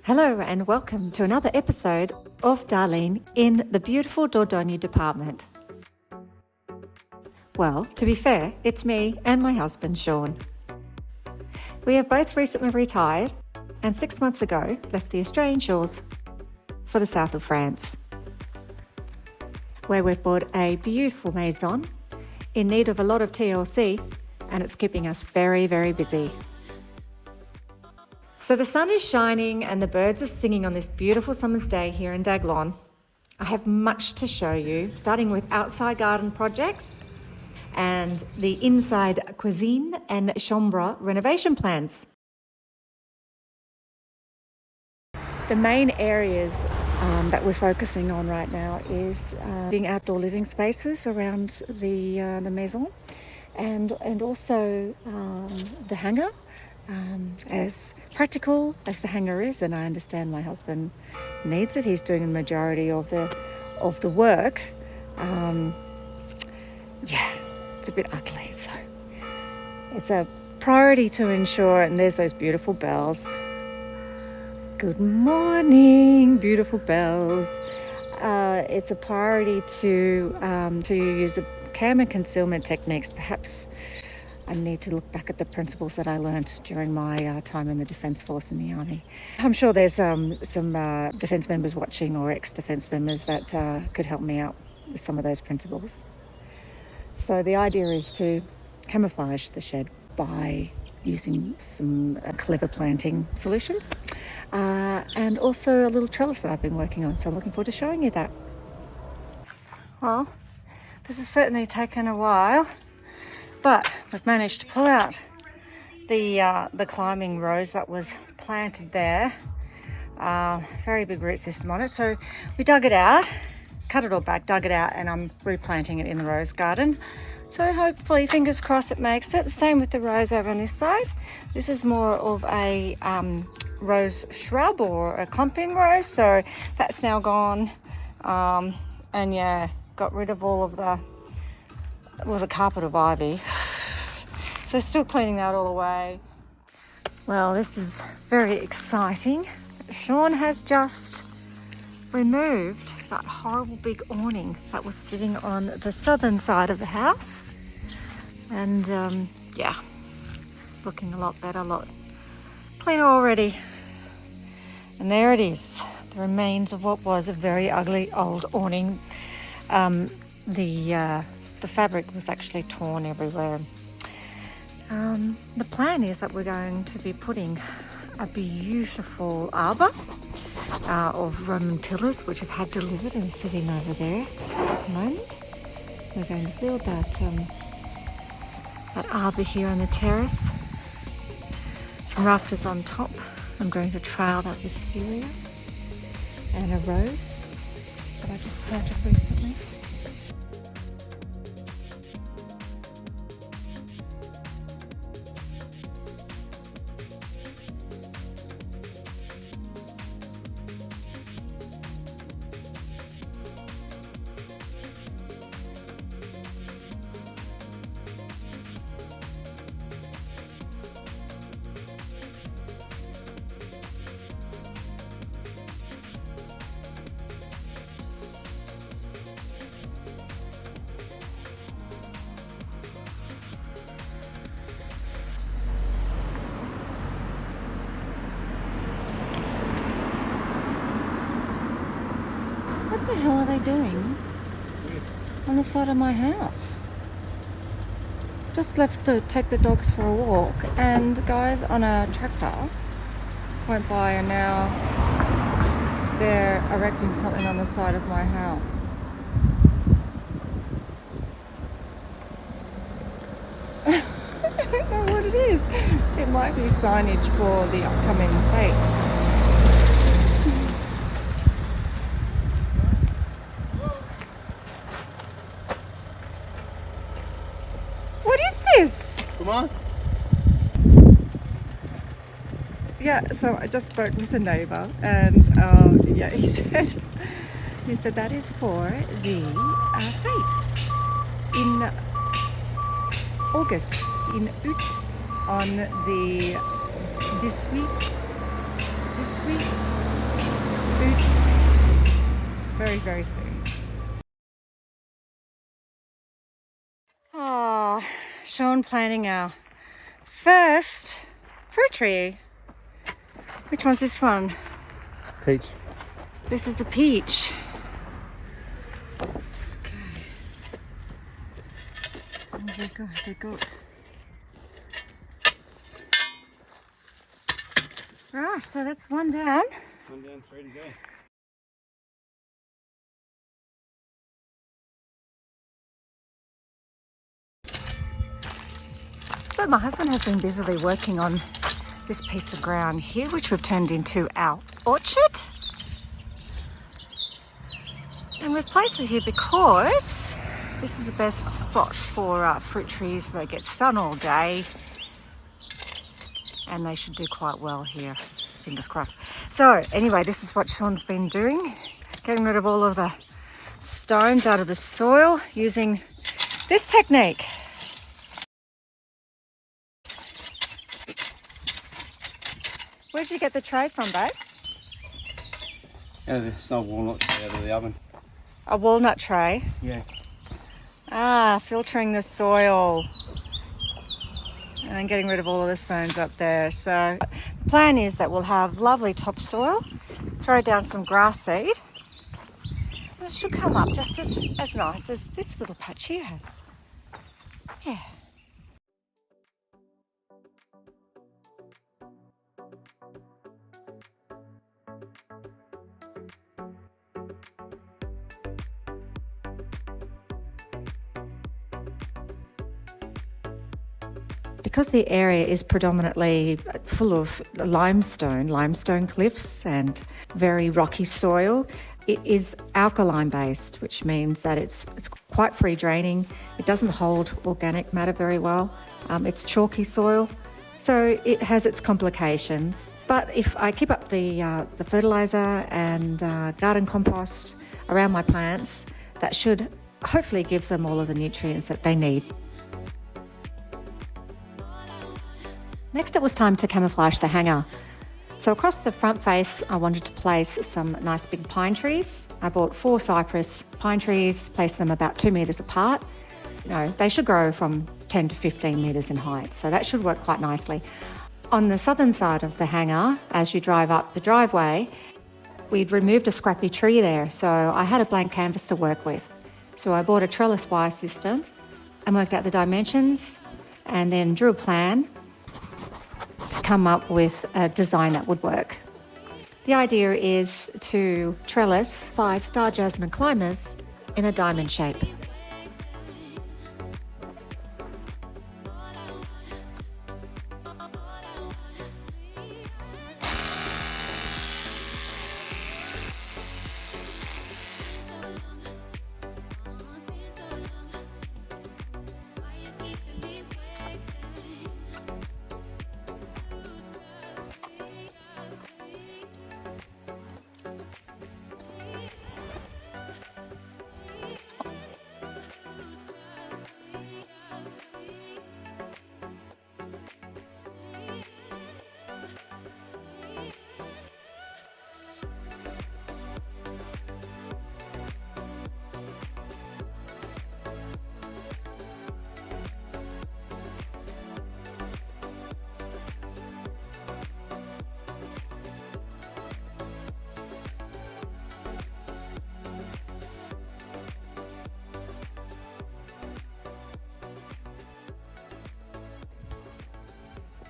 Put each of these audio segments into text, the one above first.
Hello and welcome to another episode of Darlene in the beautiful Dordogne department. Well, to be fair, it's me and my husband Sean. We have both recently retired and 6 months ago left the Australian shores for the south of France, where we've bought a beautiful Maison in need of a lot of TLC, and it's keeping us very, very busy. So the sun is shining and the birds are singing on this beautiful summer's day here in Daglon. I have much to show you, starting with outside garden projects and the inside cuisine and chambre renovation plans. The main areas that we're focusing on right now is being outdoor living spaces around the Maison, and also the hangar. As practical as the hangar is, and I understand my husband needs it, he's doing the majority of the work. It's a bit ugly, so it's a priority to ensure. And there's those beautiful bells. Good morning, beautiful bells. It's a priority to use a cam and concealment techniques. Perhaps I need to look back at the principles that I learned during my time in the Defence Force in the Army. I'm sure there's some Defence members watching, or ex-Defence members, that could help me out with some of those principles. So the idea is to camouflage the shed by using some clever planting solutions, and also a little trellis that I've been working on. So I'm looking forward to showing you that. Well, this has certainly taken a while, but we've managed to pull out the climbing rose that was planted there. Very big root system on it. So we dug it out, cut it all back, dug it out, and I'm replanting it in the rose garden. So hopefully, fingers crossed, it makes it. The same with the rose over on this side. This is more of a rose shrub or a clumping rose. So that's now gone. And yeah, got rid of all of it was a carpet of ivy. So still cleaning that all away. Well, this is very exciting. Sean has just removed that horrible big awning that was sitting on the southern side of the house. And it's looking a lot better, a lot cleaner already. And there it is, the remains of what was a very ugly old awning. The fabric was actually torn everywhere. The plan is that we're going to be putting a beautiful arbour of Roman pillars, which I've had delivered and sitting over there at the moment. We're going to build that arbour here on the terrace. Some rafters on top. I'm going to trail that wisteria and a rose that I just planted recently. What the hell are they doing on the side of my house? Just left to take the dogs for a walk, and guys on a tractor went by, and now they're erecting something on the side of my house. I don't know what it is. It might be signage for the upcoming fete. Come on. Yeah, so I just spoke with a neighbour, and he said that is for the fete in August in Ut on the 18 this sweet boot very, very soon. Oh, Sean planting our first fruit tree. Which one's this one? Peach. This is a peach. Okay. Oh, they're good, they're good. Right, so that's one down. One down, 3 to go. So my husband has been busily working on this piece of ground here, which we've turned into our orchard. And we've placed it here because this is the best spot for fruit trees. They get sun all day and they should do quite well here, fingers crossed. So anyway, this is what Sean's been doing, getting rid of all of the stones out of the soil using this technique. Where'd you get the tray from, babe? It's not walnut tray out of the oven. A walnut tray? Yeah. Ah, filtering the soil and then getting rid of all of the stones up there. So the plan is that we'll have lovely topsoil, throw down some grass seed, and it should come up just as nice as this little patch here has. Yeah. Because the area is predominantly full of limestone cliffs and very rocky soil, it is alkaline based, which means that it's quite free draining. It doesn't hold organic matter very well. It's chalky soil, so it has its complications. But if I keep up the fertiliser and garden compost around my plants, that should hopefully give them all of the nutrients that they need. Next, it was time to camouflage the hangar. So across the front face, I wanted to place some nice big pine trees. I bought 4 cypress pine trees, placed them about 2 metres apart. You know, they should grow from 10 to 15 metres in height, so that should work quite nicely. On the southern side of the hangar, as you drive up the driveway, we'd removed a scrappy tree there, so I had a blank canvas to work with. So I bought a trellis wire system and worked out the dimensions and then drew a plan to come up with a design that would work. The idea is to trellis 5 star jasmine climbers in a diamond shape.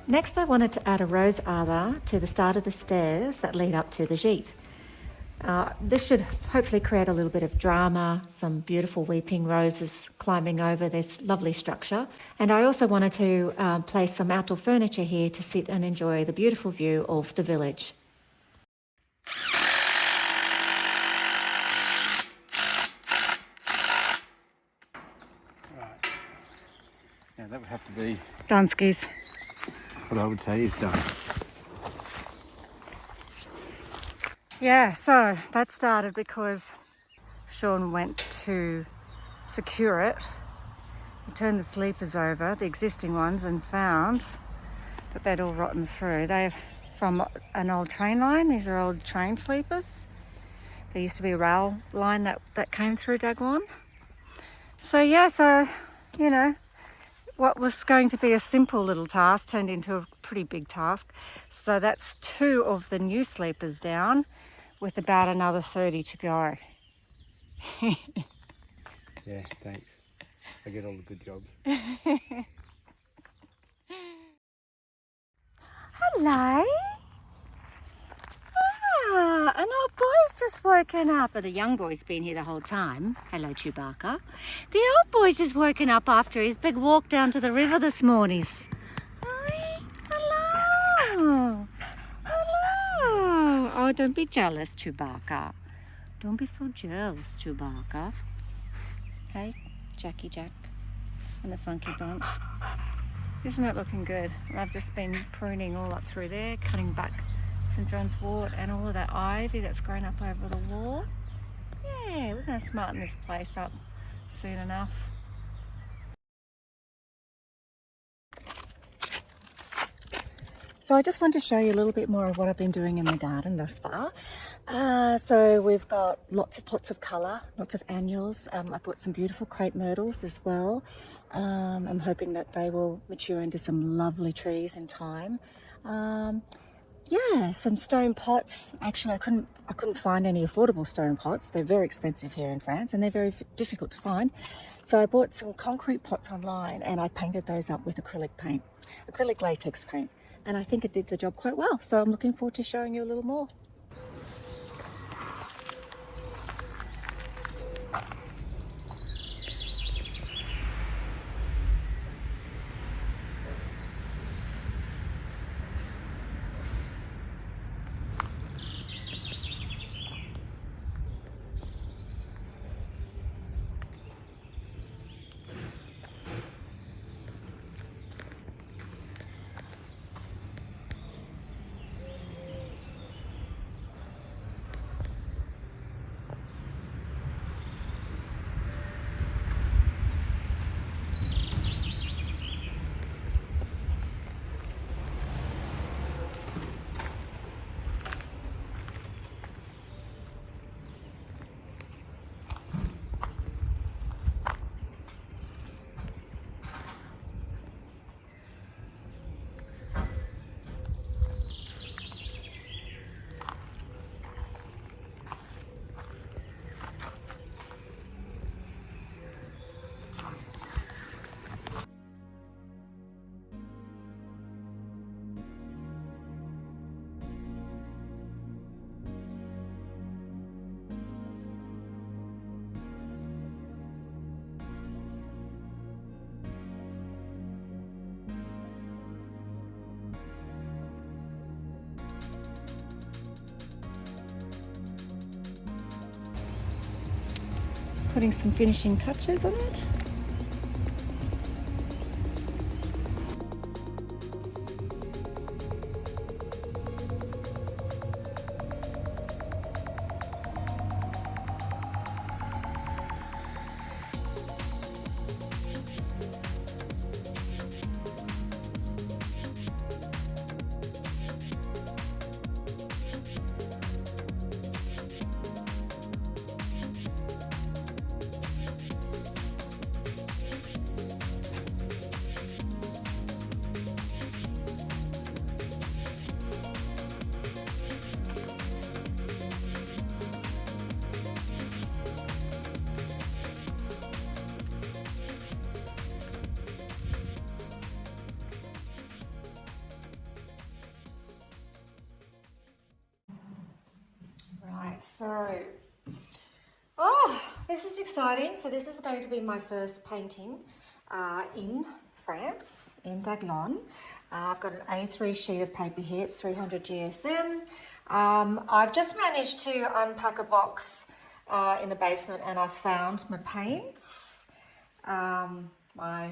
Next, I wanted to add a rose arbor to the start of the stairs that lead up to the gîte. This should hopefully create a little bit of drama, some beautiful weeping roses climbing over this lovely structure. And I also wanted to place some outdoor furniture here to sit and enjoy the beautiful view of the village. Right. Now that would have to be Dunskies. what I would say is done. Yeah, so that started because Sean went to secure it. He turned the sleepers over, the existing ones, and found that they'd all rotten through. They're from an old train line. These are old train sleepers. There used to be a rail line that came through Daglon. So yeah, you know, what was going to be a simple little task turned into a pretty big task. So that's 2 of the new sleepers down, with about another 30 to go. Yeah, thanks. I get all the good jobs. Hello. Ah, and our boy's just woken up. But the young boy's been here the whole time. Hello, Chewbacca. The old boy's just woken up after his big walk down to the river this morning. Hi. Hello. Hello. Oh, don't be jealous, Chewbacca. Don't be so jealous, Chewbacca. Hey, Jackie Jack and the Funky Bunch. Isn't it looking good? And I've just been pruning all up through there, cutting back St. John's wort and all of that ivy that's grown up over the wall. Yeah, we're going to smarten this place up soon enough. So I just wanted to show you a little bit more of what I've been doing in the garden thus far. So we've got lots of pots of colour, lots of annuals. I bought some beautiful crepe myrtles as well. I'm hoping that they will mature into some lovely trees in time. Yeah, some stone pots. Actually, I couldn't find any affordable stone pots. They're very expensive here in France and they're very difficult to find. So I bought some concrete pots online and I painted those up with acrylic paint, acrylic latex paint. And I think it did the job quite well. So I'm looking forward to showing you a little more. Putting some finishing touches on it. So, this is exciting. So this is going to be my first painting in France, in Daglon. I've got an A3 sheet of paper here. It's 300 GSM. I've just managed to unpack a box in the basement and I've found my paints, my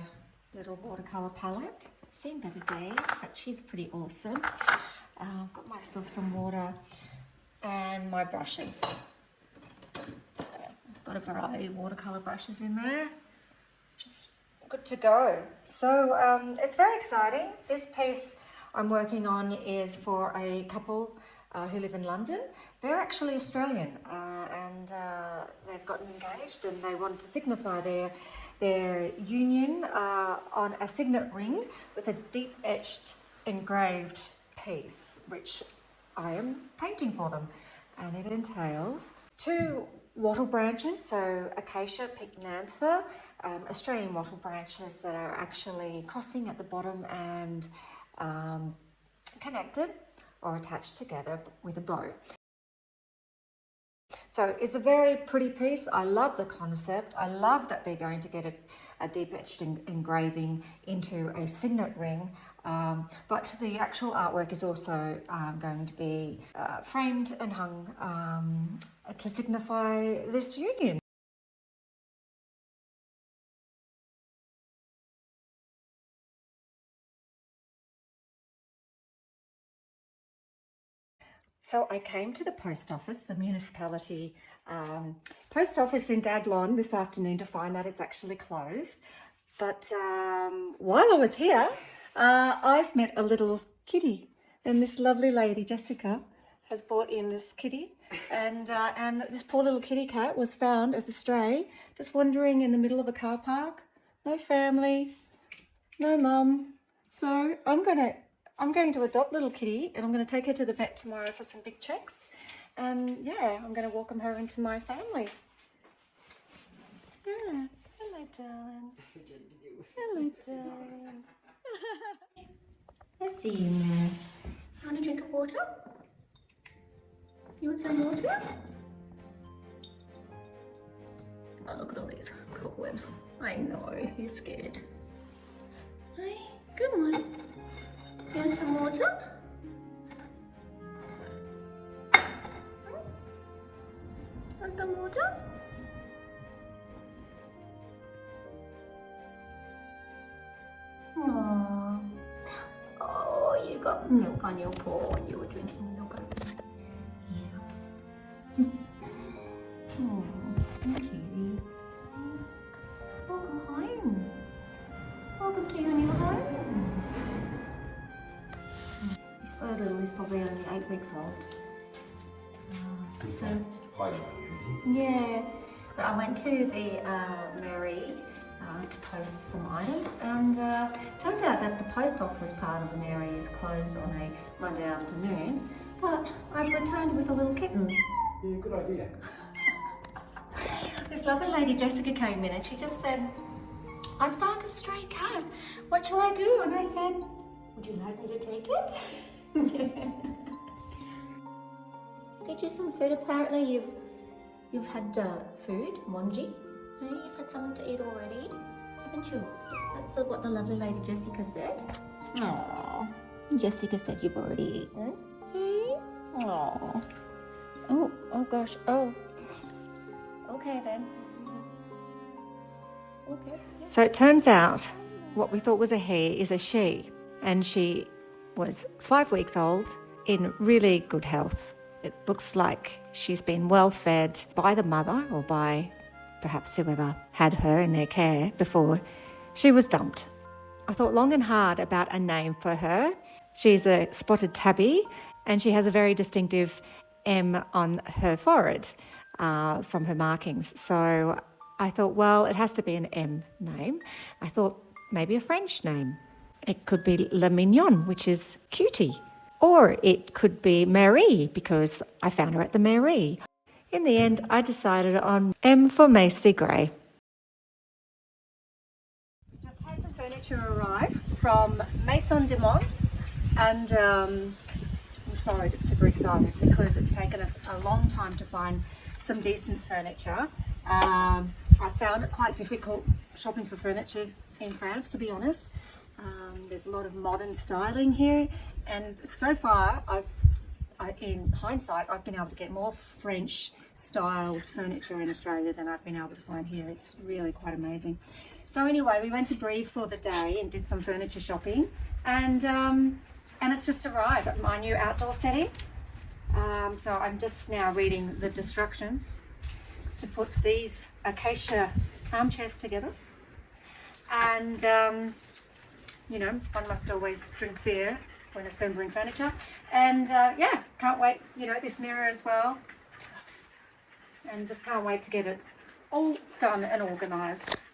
little watercolour palette. It's seen better days, but she's pretty awesome. Got myself some water and my brushes. So I've got a variety of watercolour brushes in there. Just good to go. So it's very exciting. This piece I'm working on is for a couple who live in London. They're actually Australian and they've gotten engaged and they want to signify their union on a signet ring with a deep etched engraved piece, which I am painting for them. And it entails 2 wattle branches, so acacia, pycnantha, Australian wattle branches that are actually crossing at the bottom and connected or attached together with a bow. So it's a very pretty piece. I love the concept. I love that they're going to get a deep etched engraving into a signet ring. But the actual artwork is also going to be framed and hung to signify this union. So I came to the post office, the municipality post office in Daglon this afternoon to find that it's actually closed. But while I was here, I've met a little kitty, and this lovely lady, Jessica, has brought in this kitty, and this poor little kitty cat was found as a stray, just wandering in the middle of a car park. No family, no mum. So I'm going to adopt little kitty, and I'm going to take her to the vet tomorrow for some big checks. And yeah, I'm going to welcome her into my family. Yeah. Hello, darling. Hello, darling. I see you now. You want a drink of water? You want some water? Oh, look at all these cobwebs. I know, you're scared. Hey, come on. You want some water? Want some water? Aww. Oh, you got milk on your paw and you were drinking milk. Yeah. Oh, kitty. Welcome home. Welcome to your new home. He's so little, he's probably only 8 weeks old. So, yeah. But I went to the Mary to post some items, and turned out that the post office part of the Mary is closed on a Monday afternoon, but I've returned with a little kitten. Yeah, good idea. This lovely lady Jessica came in and she just said, I found a stray cat. What shall I do? And I said, would you like me to take it? Get you some food. Apparently you've had food, monji. Hey, you've had something to eat already, haven't you? That's what the lovely lady Jessica said. Aww. Jessica said you've already eaten. Hey? Aww. Oh gosh. Oh. Okay then. Okay. Yeah. So it turns out what we thought was a he is a she, and she was 5 weeks old in really good health. It looks like she's been well fed by the mother or by perhaps whoever had her in their care before she was dumped. I thought long and hard about a name for her. She's a spotted tabby and she has a very distinctive M on her forehead from her markings. So I thought, well, it has to be an M name. I thought maybe a French name. It could be La Mignonne, which is cutie. Or it could be Marie, because I found her at the Mairie. In the end, I decided on M for Macy Gray. Just had some furniture arrive from Maison de Monde, and I'm sorry, super excited because it's taken us a long time to find some decent furniture. I found it quite difficult shopping for furniture in France, to be honest. There's a lot of modern styling here, and so far, in hindsight, I've been able to get more French styled furniture in Australia than I've been able to find here. It's really quite amazing. So anyway, we went to Brive for the day and did some furniture shopping, and it's just arrived at my new outdoor setting. So I'm just now reading the instructions to put these acacia armchairs together, and you know, one must always drink beer when assembling furniture. And yeah, can't wait, you know, this mirror as well. And just can't wait to get it all done and organised.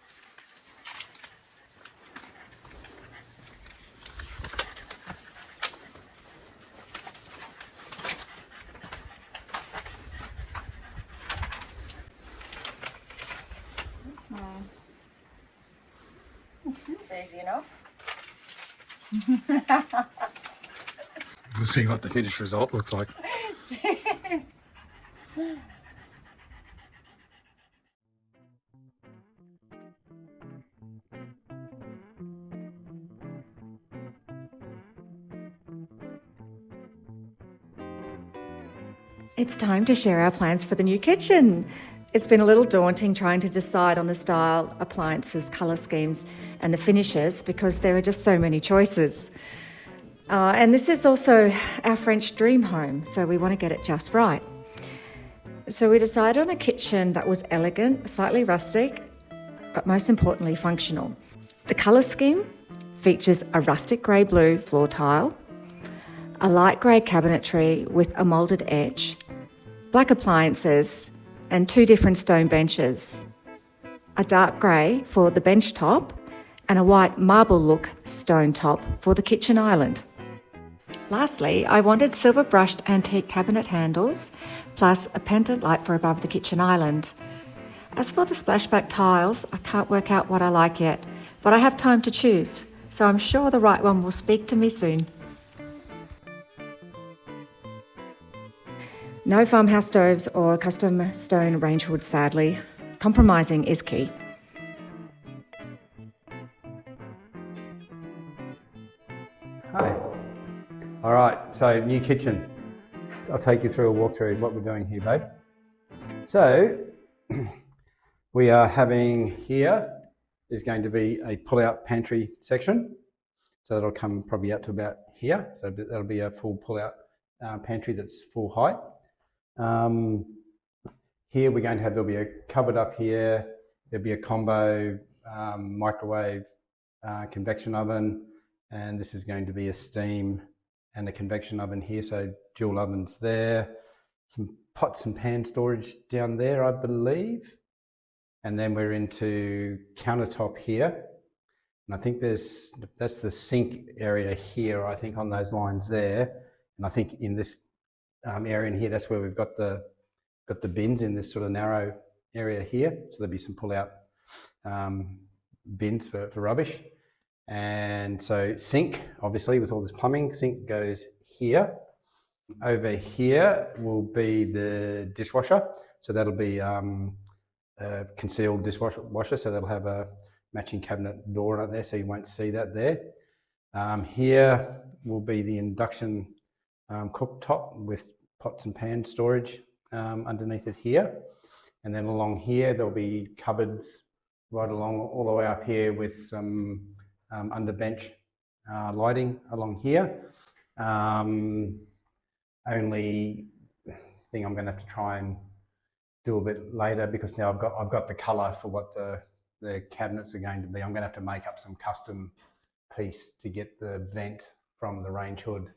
That's mine. It seems easy enough. We'll see what the finished result looks like. Jeez. It's time to share our plans for the new kitchen. It's been a little daunting trying to decide on the style, appliances, colour schemes and the finishes because there are just so many choices. And this is also our French dream home, so we want to get it just right. So we decided on a kitchen that was elegant, slightly rustic, but most importantly functional. The colour scheme features a rustic grey blue floor tile, a light grey cabinetry with a moulded edge, black appliances and 2 different stone benches, a dark grey for the bench top and a white marble look stone top for the kitchen island. Lastly, I wanted silver brushed antique cabinet handles plus a pendant light for above the kitchen island. As for the splashback tiles, I can't work out what I like yet, but I have time to choose, so I'm sure the right one will speak to me soon. No farmhouse stoves or custom stone range hoods, sadly. Compromising is key. Hi. All right, so new kitchen. I'll take you through a walkthrough of what we're doing here, babe. So we are having here is going to be a pull-out pantry section. So that'll come probably out to about here. So that'll be a full pull-out pantry that's full height. Here we're going to have, there'll be a cupboard up here. There'll be a combo microwave convection oven, and this is going to be a steam and a convection oven here. So dual ovens there. Some pots and pan storage down there, I believe. And then we're into countertop here. And I think that's the sink area here, I think, on those lines there. And I think in this area in here, that's where we've got the bins in this sort of narrow area here. So there'll be some pull-out bins for rubbish. And so sink, obviously, with all this plumbing, sink goes here. Over here will be the dishwasher. So that'll be a concealed dishwasher. So that'll have a matching cabinet door up there, so you won't see that there. Here will be the induction cooktop with pots and pan storage underneath it here. And then along here, there'll be cupboards right along all the way up here with some underbench lighting along here. Only thing I'm going to have to try and do a bit later, because now I've got the colour for what the cabinets are going to be. I'm going to have to make up some custom piece to get the vent from the range hood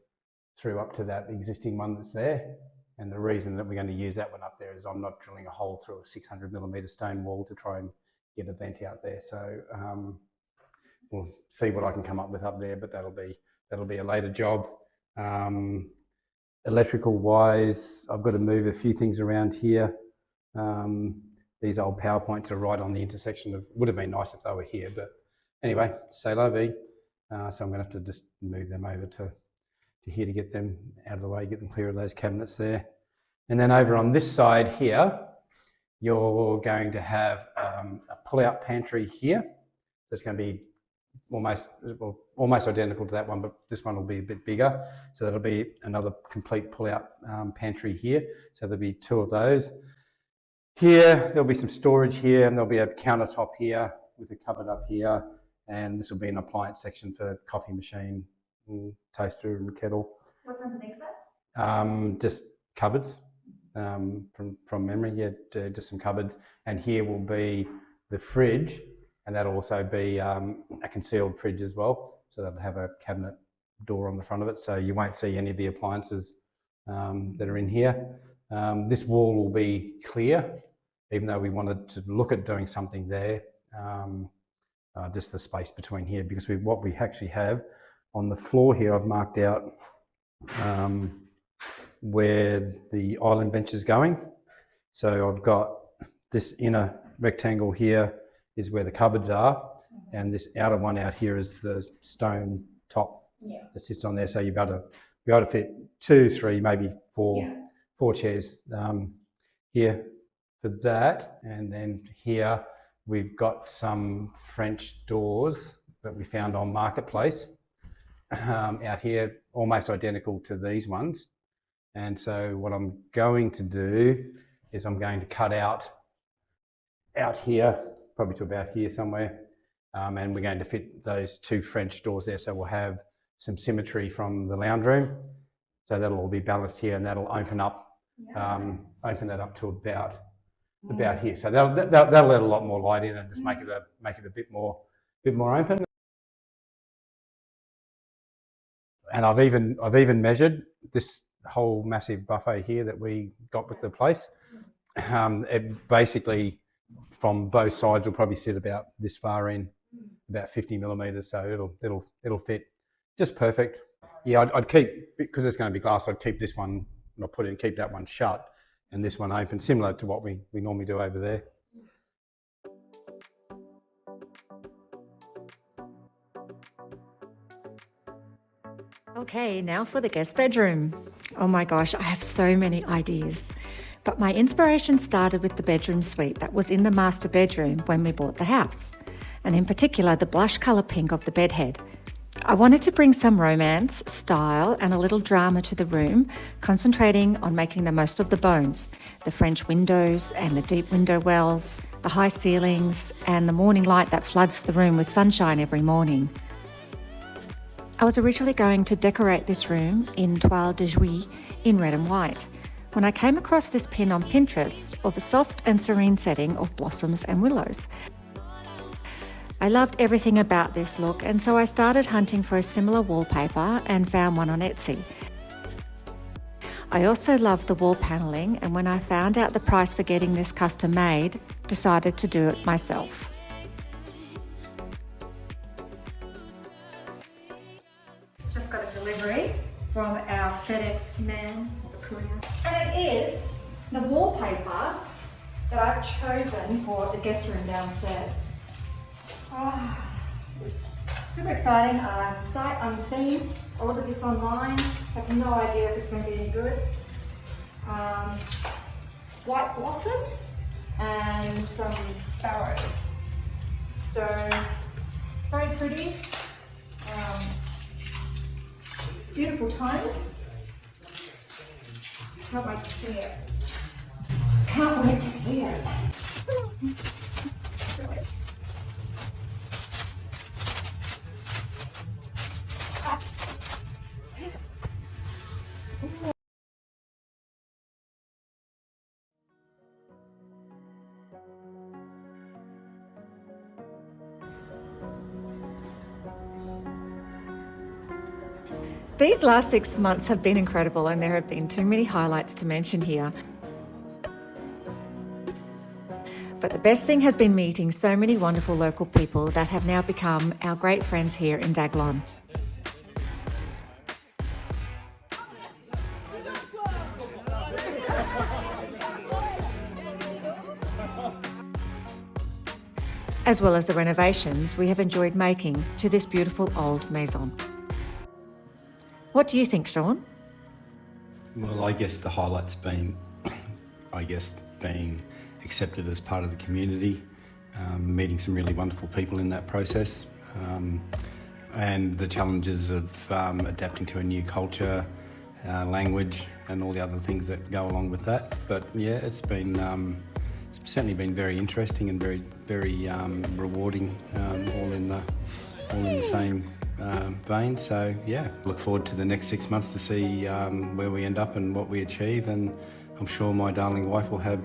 through up to that existing one that's there. And the reason that we're going to use that one up there is I'm not drilling a hole through a 600mm stone wall to try and get a vent out there. So we'll see what I can come up with up there, but that'll be a later job. Electrical wise, I've got to move a few things around here. These old power points are right on the intersection of, would have been nice if they were here, but anyway, c'est la vie. So I'm going to have to just move them over to here to get them out of the way, get them clear of those cabinets there. And then over on this side here, you're going to have a pull-out pantry here. So it's going to be almost identical to that one, but this one will be a bit bigger. So that'll be another complete pull-out pantry here. So there'll be 2 of those. Here, there'll be some storage here, and there'll be a countertop here with a cupboard up here. And this will be an appliance section for coffee machine, and toaster and kettle. What's underneath that? Just cupboards from memory. Yeah, just some cupboards. And here will be the fridge, and that'll also be a concealed fridge as well. So that'll have a cabinet door on the front of it, so you won't see any of the appliances that are in here. This wall will be clear, even though we wanted to look at doing something there, just the space between here, because what we actually have on the floor here, I've marked out where the island bench is going. So I've got this inner rectangle here is where the cupboards are, and this outer one out here is the stone top that sits on there. So you'll be able to fit 2, 3, maybe 4 chairs here for that. And then here we've got some French doors that we found on Marketplace out here, almost identical to these ones. And so what I'm going to do is I'm going to cut out here, probably to about here somewhere, and we're going to fit those 2 French doors there, so we'll have some symmetry from the lounge room. So that'll all be balanced here, and that'll open up, open that up to about here. So that'll let a lot more light in and just make it a bit more open. And I've even measured this whole massive buffet here that we got with the place. It basically, from both sides, will probably sit about this far in, about 50 millimeters. So it'll fit just perfect. Yeah, I'd keep, because it's going to be glass, I'd keep this one, and keep that one shut and this one open, similar to what we normally do over there. Okay, now for the guest bedroom. Oh my gosh, I have so many ideas. But my inspiration started with the bedroom suite that was in the master bedroom when we bought the house, and in particular the blush colour pink of the bedhead. I wanted to bring some romance, style and a little drama to the room, concentrating on making the most of the bones, the French windows and the deep window wells, the high ceilings and the morning light that floods the room with sunshine every morning. I was originally going to decorate this room in toile de Jouy in red and white, when I came across this pin on Pinterest of a soft and serene setting of blossoms and willows. I loved everything about this look, and so I started hunting for a similar wallpaper and found one on Etsy. I also loved the wall panelling, and when I found out the price for getting this custom made, decided to do it myself. Just got a delivery from our FedEx man, or the courier, and it is the wallpaper that I've chosen for the guest room downstairs. Oh, it's super exciting. Sight unseen. I ordered this online. Have no idea if it's going to be any good. White blossoms and some sparrows. So it's very pretty. It's beautiful tones. Can't wait to see it. Can't wait to see it. These last 6 months have been incredible, and there have been too many highlights to mention here. But the best thing has been meeting so many wonderful local people that have now become our great friends here in Daglon. As well as the renovations we have enjoyed making to this beautiful old Maison. What do you think, Sean? Well, I guess the highlight's been, being accepted as part of the community, meeting some really wonderful people in that process, and the challenges of adapting to a new culture, language, and all the other things that go along with that. But yeah, it's certainly been very interesting and very, very rewarding, all in the same vein. So yeah, look forward to the next 6 months to see where we end up and what we achieve, and I'm sure my darling wife will have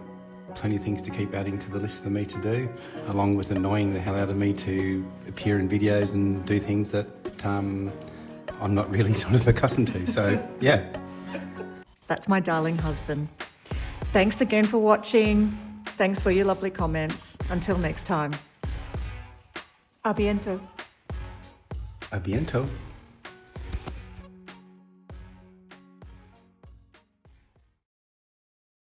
plenty of things to keep adding to the list for me to do, along with annoying the hell out of me to appear in videos and do things that I'm not really sort of accustomed to. So, yeah. That's my darling husband. Thanks again for watching. Thanks for your lovely comments. Until next time. A biento. A biento.